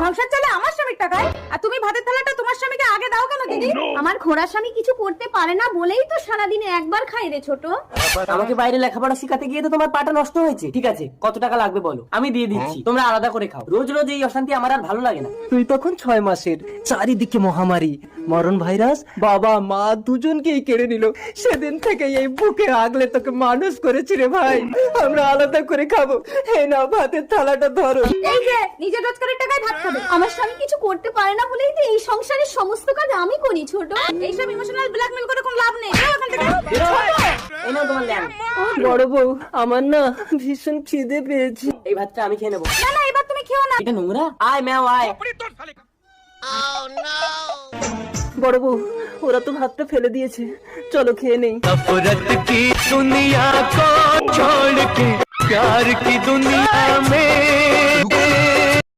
সংসার চলে আমার স্বামীর টাকায়, আর তুমি ভাতের থালাটা তোমার স্বামীকে আগে দাও কেন দিদি? আমার ঘোড়া স্বামী কিছু করতে পারে না বলেই তো সারাদিনে একবার খাই রে ছোট। আমাকে বাইরে লেখাপড়া শিখাতে গিয়ে তো তোমার পাটা নষ্ট হয়েছে। ঠিক আছে, কত টাকা লাগবে বলো, আমি দিয়ে দিচ্ছি, তোমরা আলাদা করে খাও। রোজ রোজ এই অশান্তি আমার আর ভালো লাগে না। তুই তখন 6 মাসের, চারিদিকে মহামারী, মরণ ভাইরাস, বাবা মা দুজনকেই কেড়ে নিল। সেদিন থেকে এই বুকে আগলে তোকে মানুষ করেছি রে ভাই। আমরা আলাদা করে খাবো, এই নাও ভাতের থালাটা ধরো। এই যে নিজের রোজগারের টাকায় ভাত খাবে, আমার স্বামী কিছু করতে পারে না বলেই তো এই সংসারের সমস্ত কাজ আমি করি ছোট। এইসব ইমোশনাল ব্ল্যাকমেল করে কোনো লাভ নেই, যাও এখান থেকে। এই নাও তোমার ল্যাম্প। বড় বউ, আমার না ভীষণ খিদে পেয়েছি। এই ভাতটা আমি খেয়ে নেবো। না না, এবার তুমি খেও না। এটা নোংরা। আয় ম্যাও আয়। বড় বউ, ওরা তো ভাতটা ফেলে দিয়েছে, চলো খেয়ে নেই। नफरत की दुनिया को छोड़ के प्यार की दुनिया में